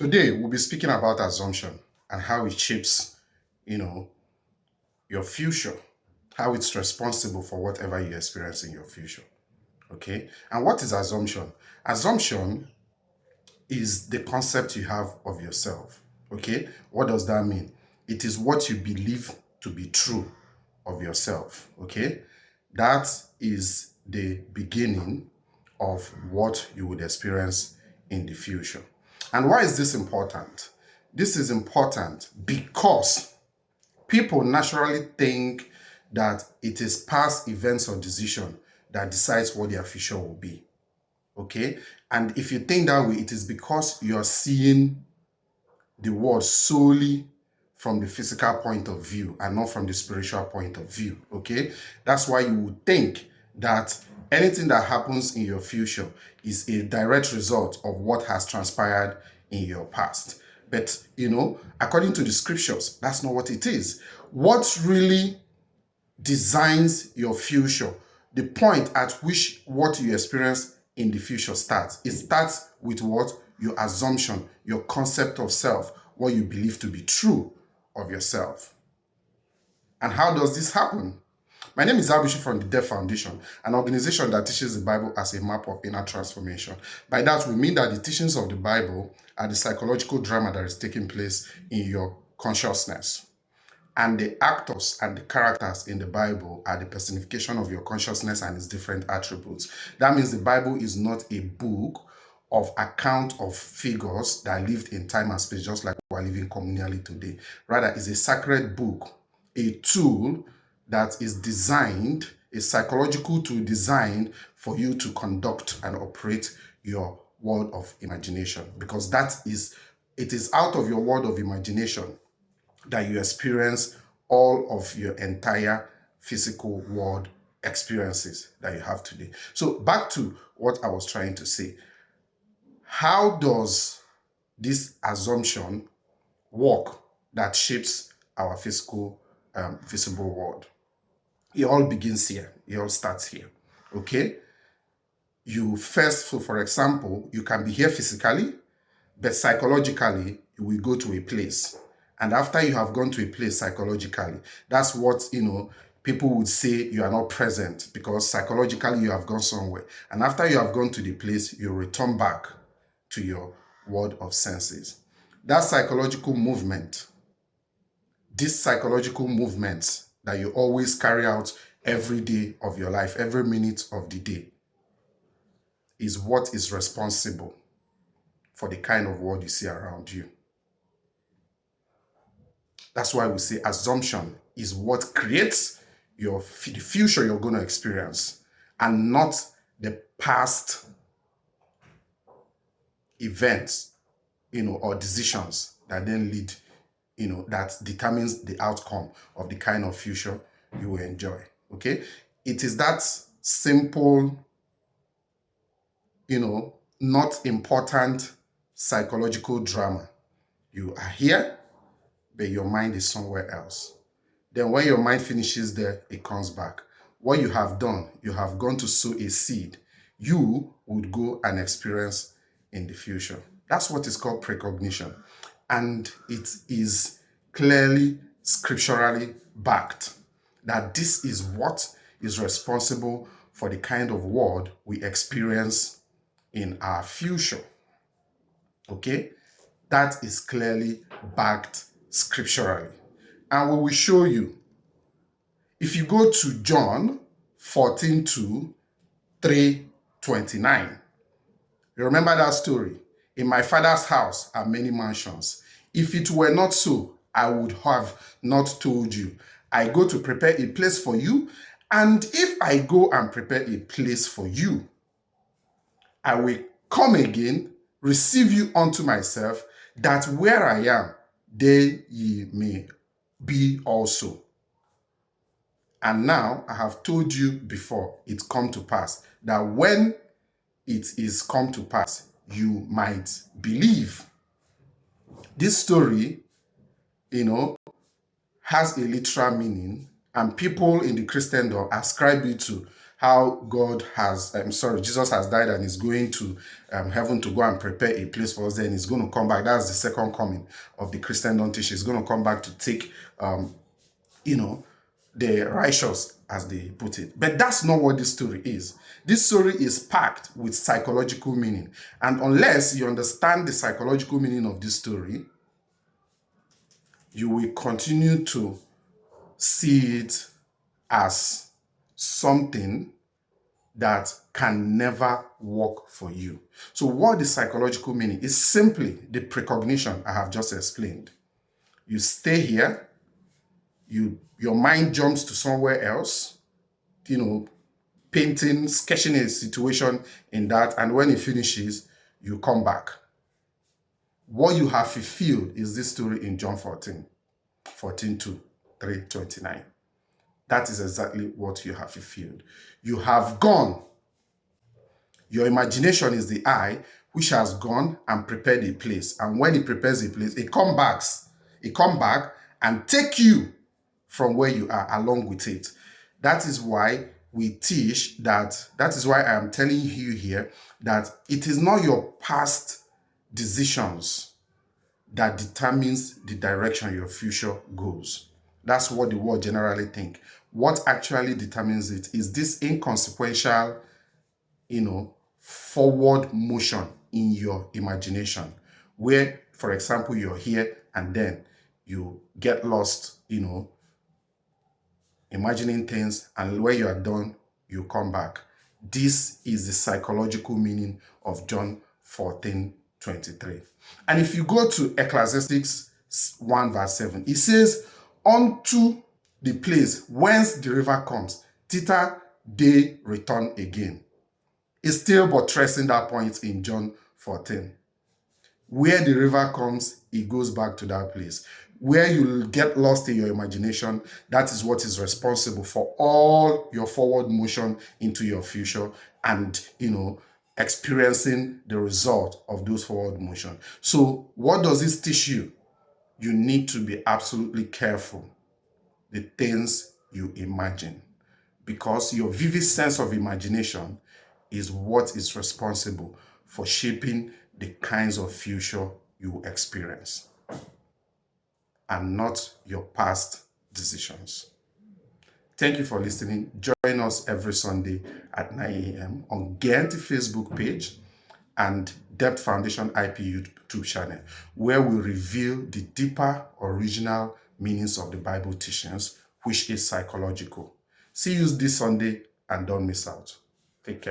Today, we'll be speaking about assumption and how it shapes, you know, your future, how it's responsible for whatever you experience in your future. Okay? And what is assumption? Assumption is the concept you have of yourself. Okay? What does that mean? It is what you believe to be true of yourself. Okay? That is the beginning of what you would experience in the future. And why is this important? This is important because people naturally think that it is past events or decision that decides what their future will be. Okay? And if you think that way, it is because you're seeing the world solely from the physical point of view and not from the spiritual point of view. Okay? That's why you would think that anything that happens in your future is a direct result of what has transpired in your past. But, according to the scriptures, that's not what it is. What really designs your future, the point at which what you experience in the future starts, it starts with what? Your assumption, your concept of self, what you believe to be true of yourself. And how does this happen? My name is Abishu from the Deaf Foundation, an organization that teaches the Bible as a map of inner transformation. By that, we mean that the teachings of the Bible are the psychological drama that is taking place in your consciousness. And the actors and the characters in the Bible are the personification of your consciousness and its different attributes. That means the Bible is not a book of account of figures that lived in time and space, just like we're living communally today. Rather, it's a sacred book, a tool that is designed, a psychological tool designed for you to conduct and operate your world of imagination. Because it is out of your world of imagination that you experience all of your entire physical world experiences that you have today. So back to what I was trying to say. How does this assumption work that shapes our physical, visible world? It all begins here. It all starts here. Okay? So for example, you can be here physically, but psychologically, you will go to a place. And after you have gone to a place psychologically, that's what, people would say you are not present because psychologically you have gone somewhere. And after you have gone to the place, you return back to your world of senses. That psychological movement, these psychological movements that you always carry out every day of your life, every minute of the day, is what is responsible for the kind of world you see around you. That's why we say assumption is what creates the future you're going to experience and not the past events, or decisions that then lead, that determines the outcome of the kind of future you will enjoy. Okay? It is that simple, not important psychological drama. You are here, but your mind is somewhere else. Then when your mind finishes there, it comes back. What you have done, you have gone to sow a seed you would go and experience in the future. That's what is called precognition. And it is clearly scripturally backed that this is what is responsible for the kind of world we experience in our future. Okay? That is clearly backed scripturally. And we will show you. If you go to John 14:2, 3:29, you remember that story? In my Father's house are many mansions. If it were not so, I would have not told you. I go to prepare a place for you, and if I go and prepare a place for you, I will come again, receive you unto myself, that where I am, there ye may be also. And now I have told you before it come to pass, that when it is come to pass, you might believe. This story, has a literal meaning, and people in the Christendom ascribe it to how God has, Jesus has died and is going to heaven to go and prepare a place for us. Then he's going to come back. That's the second coming of the Christendom teaching. He's going to come back to take, the righteous, as they put it. But that's not what this story is. This story is packed with psychological meaning. And unless you understand the psychological meaning of this story, you will continue to see it as something that can never work for you. So what the psychological meaning is simply the precognition I have just explained. You stay here, your mind jumps to somewhere else, painting, sketching a situation in that, and when it finishes, you come back. What you have fulfilled is this story in John 14:2, 3:29. That is exactly what you have fulfilled. You have gone. Your imagination is the I, which has gone and prepared a place. And when it prepares a place, it comes back and take you from where you are along with it. That is why we teach that is why I am telling you here that it is not your past decisions that determines the direction your future goes. That's what the world generally think. What actually determines it is this inconsequential, forward motion in your imagination, where, for example, you're here and then you get lost, imagining things, and when you are done, you come back. This is the psychological meaning of John 14:23. And if you go to Ecclesiastes 1 verse 7, it says, unto the place whence the river comes, thither they return again. It's still buttressing that point in John 14. Where the river comes, it goes back to that place. Where you get lost in your imagination, that is what is responsible for all your forward motion into your future and, experiencing the result of those forward motion. So what does this teach you? You need to be absolutely careful the things you imagine, because your vivid sense of imagination is what is responsible for shaping the kinds of future you experience, and not your past decisions. Thank you for listening. Join us every Sunday at 9 a.m. on Ghent Facebook page and Depth Foundation IP YouTube channel, where we reveal the deeper original meanings of the Bible teachings, which is psychological. See you this Sunday and don't miss out. Take care.